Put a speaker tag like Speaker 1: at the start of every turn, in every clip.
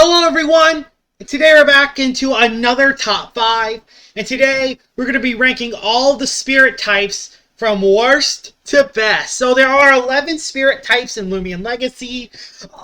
Speaker 1: Hello everyone, and today we're back into another top 5, and today we're going to be ranking all the spirit types from worst to best. So there are 11 spirit types in Loomian Legacy,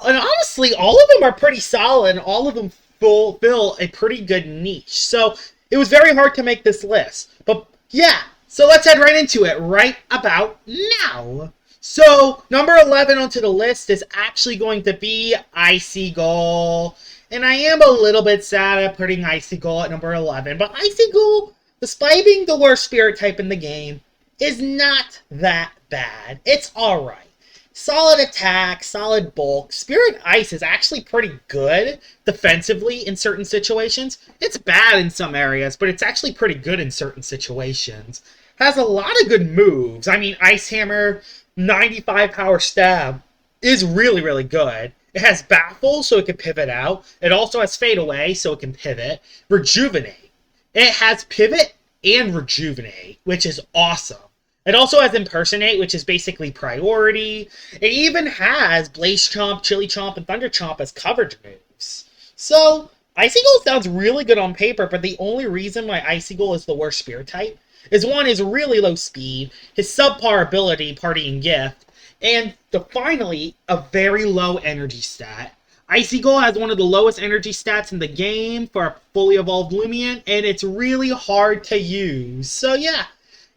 Speaker 1: and honestly all of them are pretty solid, and all of them fulfill a pretty good niche. So it was very hard to make this list, but yeah, so let's head right into it right about now. So, number 11 onto the list is actually going to be Icicle. And I am a little bit sad at putting Icicle at number 11. But Icicle, despite being the worst spirit type in the game, is not that bad. It's alright. Solid attack, solid bulk. Spirit Ice is actually pretty good defensively in certain situations. It's bad in some areas, but it's actually pretty good in certain situations. Has a lot of good moves. I mean, Ice Hammer, 95 power stab is really, really good. It has Baffle, so it can pivot out. It also has Fade Away, so it can pivot. Rejuvenate. It has Pivot and Rejuvenate, which is awesome. It also has Impersonate, which is basically priority. It even has Blaze Chomp, Chili Chomp, and Thunder Chomp as coverage moves. So, Icicle sounds really good on paper, but the only reason why Icicle is the worst spirit type is one, his really low speed, his subpar ability, Partying Gift, and finally, a very low energy stat. Icicle has one of the lowest energy stats in the game for a fully evolved Loomian, and it's really hard to use. So yeah,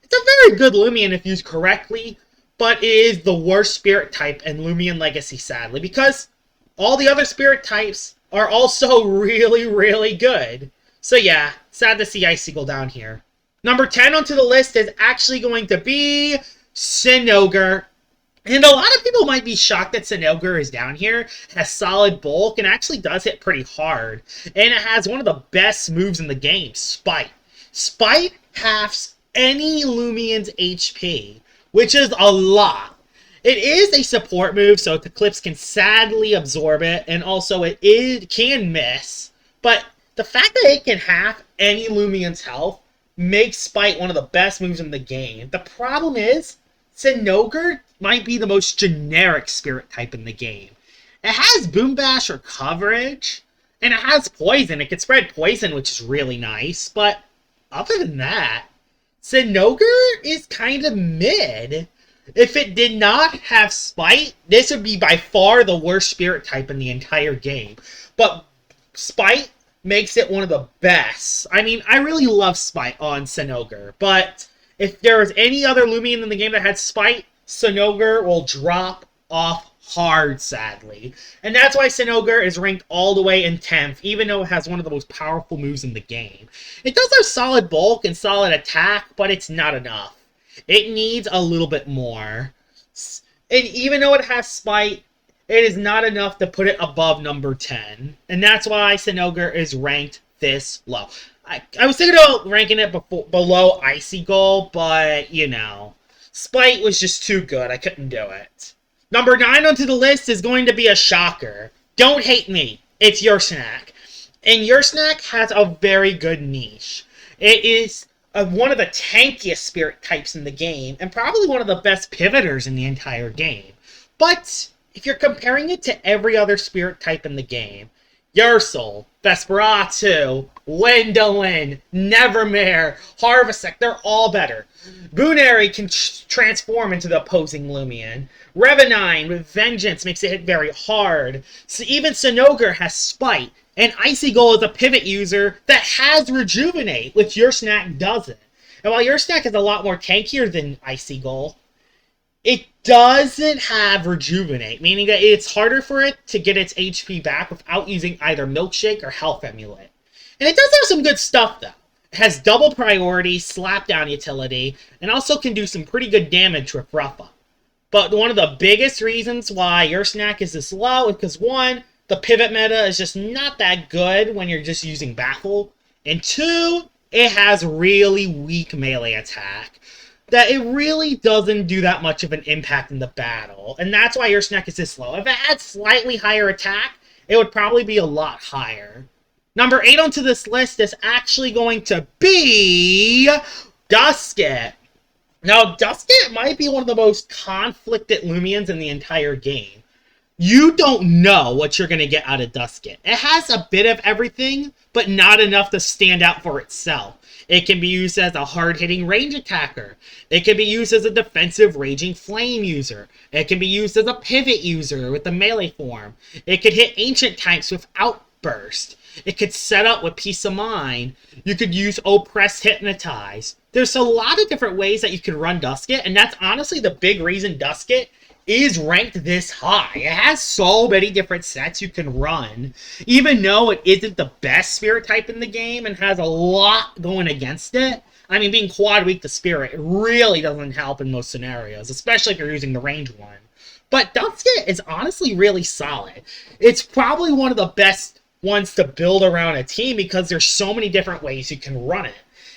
Speaker 1: it's a very good Loomian if used correctly, but it is the worst spirit type in Loomian Legacy, sadly, because all the other spirit types are also really, really good. So yeah, sad to see Icicle down here. Number 10 onto the list is actually going to be Ogre. And a lot of people might be shocked that Ogre is down here. It has solid bulk and actually does hit pretty hard. And it has one of the best moves in the game, Spite. Spite halves any Loomian's HP, which is a lot. It is a support move, so Eclipse can sadly absorb it, and also it can miss. But the fact that it can halve any Loomian's health makes Spite one of the best moves in the game. The problem is, Ogre might be the most generic spirit type in the game. It has Boom Bash or coverage, and it has poison. It can spread poison, which is really nice, but other than that, Ogre is kind of mid. If it did not have Spite, this would be by far the worst spirit type in the entire game. But Spite makes it one of the best. I mean, I really love Spite on Ogre, but if there was any other Loomian in the game that had Spite, Ogre will drop off hard, sadly. And that's why Ogre is ranked all the way in 10th, even though it has one of the most powerful moves in the game. It does have solid bulk and solid attack, but it's not enough. It needs a little bit more. And even though it has Spite, it is not enough to put it above number 10. And that's why Ogre is ranked this low. I was thinking about ranking it below Icicle, but, you know, Spite was just too good. I couldn't do it. Number 9 onto the list is going to be a shocker. Don't hate me. It's Your Snack. And Your Snack has a very good niche. It is one of the tankiest spirit types in the game, and probably one of the best pivoters in the entire game. But if you're comparing it to every other spirit type in the game, Ursul, Vesperatu, Windel, Nevermind, Harvestek, they're all better. Boon can transform into the opposing Loomian. Revenant with Vengeance makes it hit very hard. So even Ogre has Spite, and Icicle is a pivot user that has Rejuvenate, which Your Snack doesn't. And while Your Snack is a lot more tankier than Icicle, it doesn't have Rejuvenate, meaning that it's harder for it to get its HP back without using either Milkshake or Health Amulet. And it does have some good stuff, though. It has double priority, slapdown utility, and also can do some pretty good damage with Rough Up. But one of the biggest reasons why Your Snack is this low is because, one, the pivot meta is just not that good when you're just using Baffle. And two, it has really weak melee attack. That it really doesn't do that much of an impact in the battle. And that's why Your Snack is this low. If it had slightly higher attack, it would probably be a lot higher. Number 8 onto this list is actually going to be Dusket. Now, Dusket might be one of the most conflicted Loomians in the entire game. you don't know what you're going to get out of Dusket. It has a bit of everything, but not enough to stand out for itself. It can be used as a hard-hitting range attacker. It can be used as a defensive Raging Flame user. It can be used as a pivot user with the melee form. It could hit ancient types with Outburst. It could set up with Peace of Mind. You could use Oppress Hypnotize. There's a lot of different ways that you can run Dusket, and that's honestly the big reason Dusket is ranked this high. It has so many different sets you can run. Even though it isn't the best spirit type in the game and has a lot going against it, I mean, being quad weak to spirit, it really doesn't help in most scenarios, especially if you're using the range one. But Dusket is honestly really solid. It's probably one of the best ones to build around a team because there's so many different ways you can run it.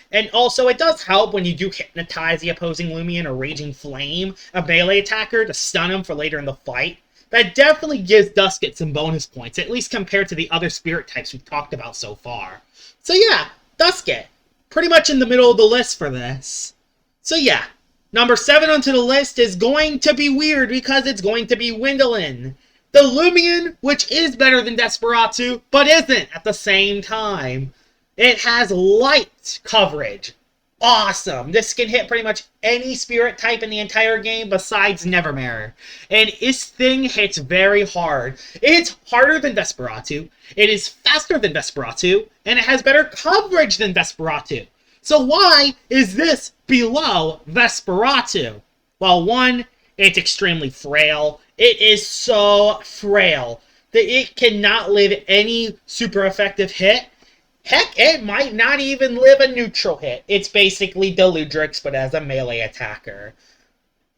Speaker 1: And also, it does help when you do hypnotize the opposing Loomian or Raging Flame, a melee attacker, to stun him for later in the fight. That definitely gives Dusket some bonus points, at least compared to the other spirit types we've talked about so far. So yeah, Dusket, pretty much in the middle of the list for this. So yeah, number 7 onto the list is going to be weird because it's going to be Windel. The Loomian, which is better than Vesperatu, but isn't at the same time. It has light coverage. Awesome. This can hit pretty much any spirit type in the entire game besides Nevermind. And this thing hits very hard. It's harder than Vesperatu. It is faster than Vesperatu. And it has better coverage than Vesperatu. So why is this below Vesperatu? Well, one, it's extremely frail. It is so frail that it cannot live any super effective hit. Heck, it might not even live a neutral hit. It's basically Deludrix, but as a melee attacker.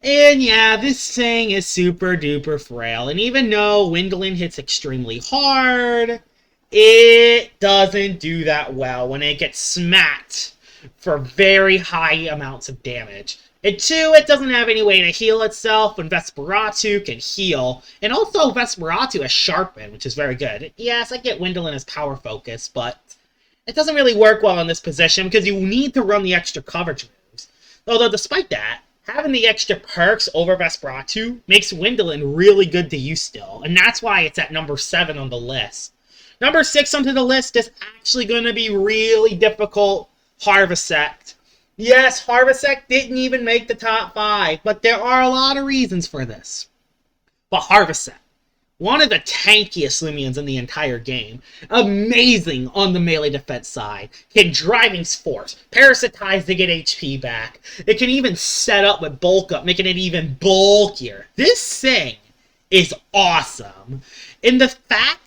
Speaker 1: And yeah, this thing is super duper frail. And even though Windel hits extremely hard, it doesn't do that well when it gets smacked for very high amounts of damage. And 2, it doesn't have any way to heal itself when Vesperatu can heal. And also, Vesperatu has Sharpen, which is very good. Yes, I get Windel as power focus, but it doesn't really work well in this position because you need to run the extra coverage moves. Although, despite that, having the extra perks over Vesperatu makes Windel really good to use still. And that's why it's at number 7 on the list. Number 6 onto the list is actually going to be really difficult. Harvesect. Yes, Harvesect didn't even make the top 5, but there are a lot of reasons for this. But Harvesect, one of the tankiest Loomians in the entire game. Amazing on the melee defense side. Can Driving Force, Parasitize to get HP back. It can even set up with Bulk Up, making it even bulkier. This thing is awesome. And the fact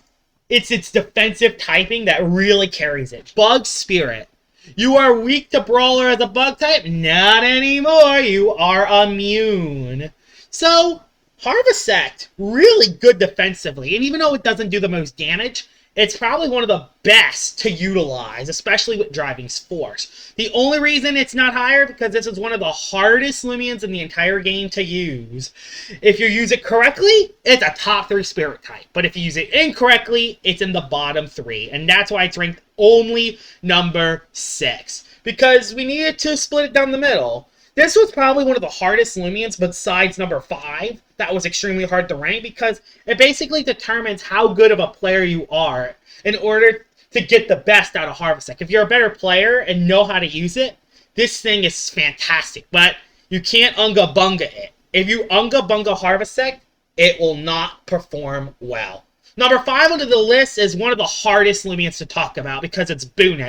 Speaker 1: it's its defensive typing that really carries it. Bug Spirit. You are weak to Brawler as a bug type? Not anymore. You are immune. So, Harvesect, really good defensively. And even though it doesn't do the most damage, it's probably one of the best to utilize, especially with Driving Force. The only reason it's not higher because this is one of the hardest Loomians in the entire game to use. If you use it correctly, it's a top 3 spirit type. But if you use it incorrectly, it's in the bottom 3. And that's why it's ranked only number 6. Because we needed to split it down the middle. This was probably one of the hardest Loomians besides number 5. That was extremely hard to rank because it basically determines how good of a player you are in order to get the best out of Harvesect. If you're a better player and know how to use it, this thing is fantastic. But you can't Unga Bunga it. If you Unga Bunga Harvesect, it will not perform well. Number 5 onto the list is one of the hardest Loomians to talk about because it's Boon.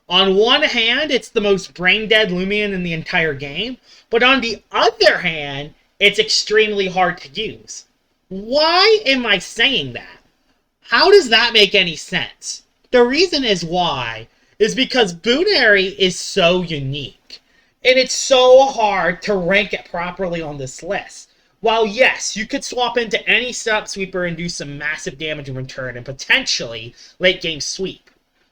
Speaker 1: On one hand, it's the most brain-dead Loomian in the entire game, but on the other hand, it's extremely hard to use. Why am I saying that? How does that make any sense? The reason is why is because Boon is so unique, and it's so hard to rank it properly on this list. While yes, you could swap into any setup sweeper and do some massive damage in return and potentially late game sweep.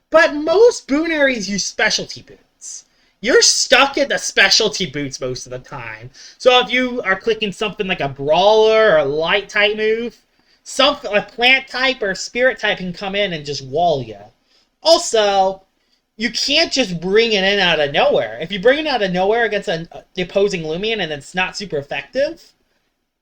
Speaker 1: But most Boonaries use specialty boots. You're stuck in the specialty boots most of the time. So if you are clicking something like a Brawler or a Light type move, something like Plant type or Spirit type can come in and just wall you. Also, you can't just bring it in out of nowhere. If you bring it out of nowhere against the opposing Loomian and it's not super effective,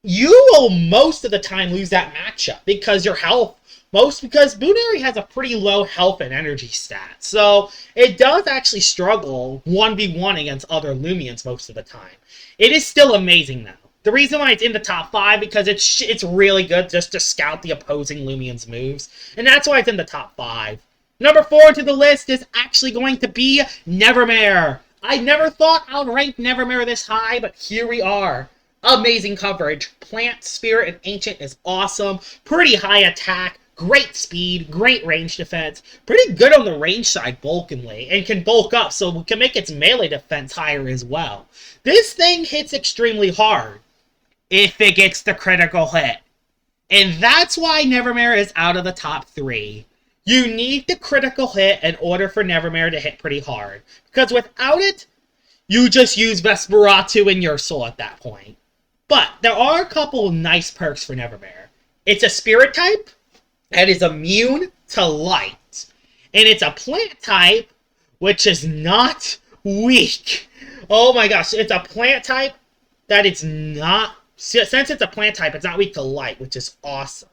Speaker 1: you will most of the time lose that matchup because your health, because Boon has a pretty low health and energy stat. So it does actually struggle 1v1 against other Loomians most of the time. It is still amazing though. The reason why it's in the top 5 because it's really good just to scout the opposing Loomian's moves. And that's why it's in the top 5. Number 4 to the list is actually going to be Nevermind. I never thought I would rank Nevermind this high, but here we are. Amazing coverage. Plant, Spirit, and Ancient is awesome. Pretty high attack. Great speed. Great range defense. Pretty good on the range side bulkingly. And can bulk up, so we can make its melee defense higher as well. This thing hits extremely hard if it gets the critical hit. And that's why Nevermind is out of the top 3. You need the critical hit in order for Nevermind to hit pretty hard. Because without it, you just use Vesperatu and your soul at that point. But there are a couple nice perks for Nevermind. It's a spirit type that is immune to light. And it's a plant type, which is not weak. Oh my gosh, it's a plant type that it's not... Since it's a plant type, it's not weak to light, which is awesome.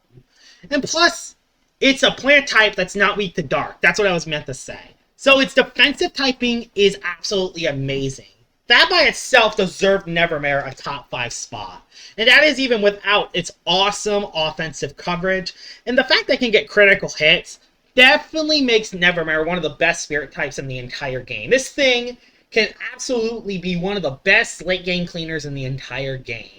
Speaker 1: And plus, it's a plant type that's not weak to dark. That's what I was meant to say. So its defensive typing is absolutely amazing. That by itself deserved Nevermind a top 5 spot. And that is even without its awesome offensive coverage. And the fact that it can get critical hits definitely makes Nevermind one of the best spirit types in the entire game. This thing can absolutely be one of the best late game cleaners in the entire game.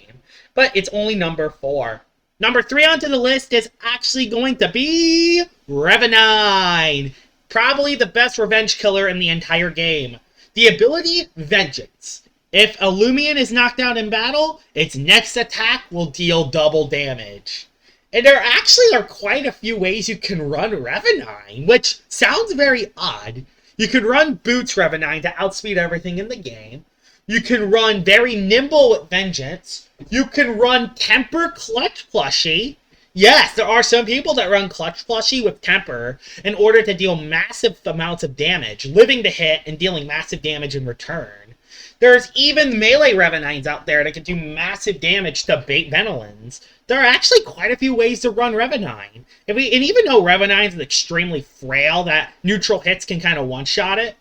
Speaker 1: But it's only number 4. Number 3 onto the list is actually going to be Revenant. Probably the best revenge killer in the entire game. The ability, Vengeance. If a Loomian is knocked out in battle, its next attack will deal double damage. And there actually are quite a few ways you can run Revenant, which sounds very odd. You can run Boots Revenant to outspeed everything in the game. You can run very nimble with Vengeance. You can run Temper Clutch Plushie. Yes, there are some people that run Clutch Plushie with Temper in order to deal massive amounts of damage, living the hit and dealing massive damage in return. There's even melee Revenants out there that can do massive damage to bait Venolins. There are actually quite a few ways to run Revenant. And even though Revenant is extremely frail, that neutral hits can kind of one-shot it,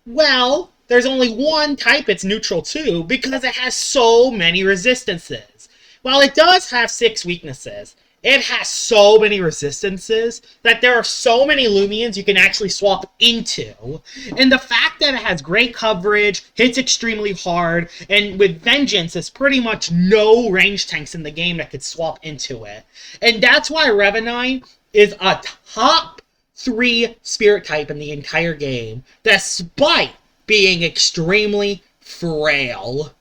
Speaker 1: well, there's only one type it's neutral to because it has so many resistances. While it does have 6 weaknesses, it has so many resistances that there are so many Loomians you can actually swap into. And the fact that it has great coverage, hits extremely hard, and with Vengeance, there's pretty much no range tanks in the game that could swap into it. And that's why Revenant is a top 3 spirit type in the entire game, despite being extremely frail.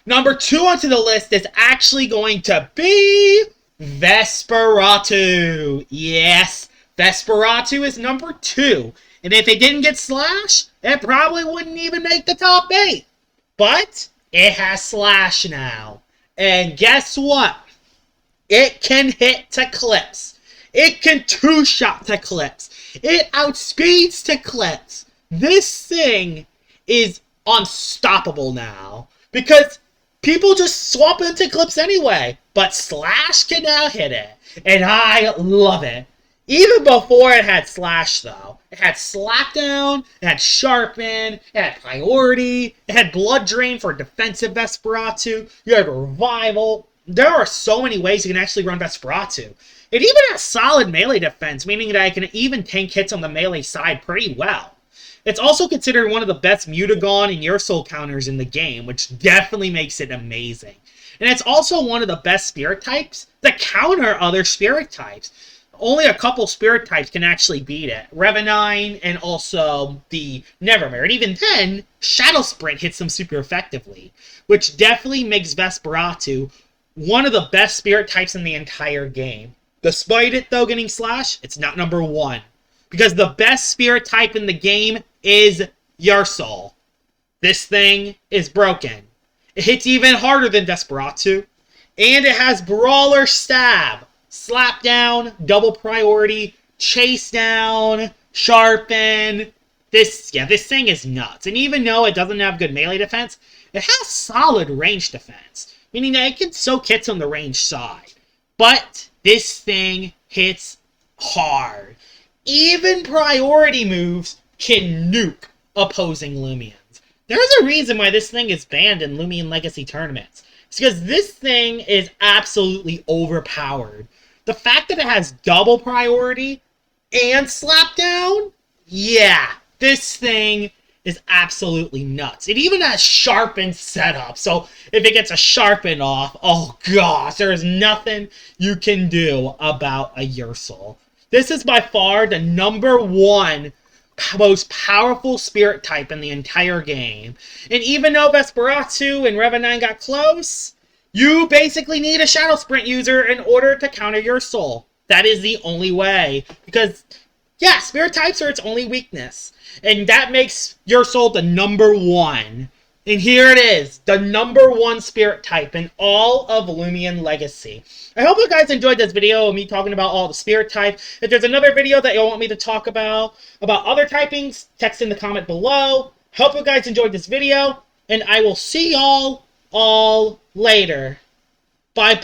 Speaker 1: Number 2 onto the list is actually going to be Vesperatu. Yes, Vesperatu is number 2. And if it didn't get Slash, it probably wouldn't even make the top 8. But it has Slash now. And guess what? It can hit to clips. It can 2-shot to clips. It outspeeds to clips. This thing is unstoppable now. Because people just swap into clips anyway. But Slash can now hit it. And I love it. Even before it had Slash, though. It had Slapdown, it had Sharpen, it had Priority, it had Blood Drain for defensive Vesperatu, you had Revival. There are so many ways you can actually run Vesperatu. It even has solid melee defense, meaning that I can even tank hits on the melee side pretty well. It's also considered one of the best Mutagon and Your Soul counters in the game, which definitely makes it amazing. And it's also one of the best spirit types that counter other spirit types. Only a couple spirit types can actually beat it. Revenant and also the Nevermind. And even then, Shadow Sprint hits them super effectively, which definitely makes Vesperatu one of the best spirit types in the entire game. Despite it, though, getting Slash, it's not number 1. Because the best spirit type in the game is Your Soul. This thing is broken. It hits even harder than Vesperatu. And it has Brawler Stab, Slap Down, Double Priority, Chase Down, Sharpen. This thing is nuts. And even though it doesn't have good melee defense, it has solid range defense. meaning that it can soak hits on the range side. But this thing hits hard. Even priority moves can nuke opposing Loomians. There's a reason why this thing is banned in Loomian Legacy tournaments. It's because this thing is absolutely overpowered. The fact that it has double priority and slapdown, yeah, this thing is absolutely nuts. It even has sharpen setup, so if it gets a sharpen off, oh gosh, there is nothing you can do about a Icicle. This is by far the #1 most powerful spirit type in the entire game. And even though Vesperatu and Revenant got close, you basically need a Shadow Sprint user in order to counter Icicle. That is the only way. Because, yeah, spirit types are its only weakness. And that makes Icicle the #1. And here it is, the #1 spirit type in all of Loomian Legacy. I hope you guys enjoyed this video of me talking about all the spirit types. If there's another video that you'll want me to talk about other typings, text in the comment below. Hope you guys enjoyed this video, and I will see y'all all later. Bye-bye!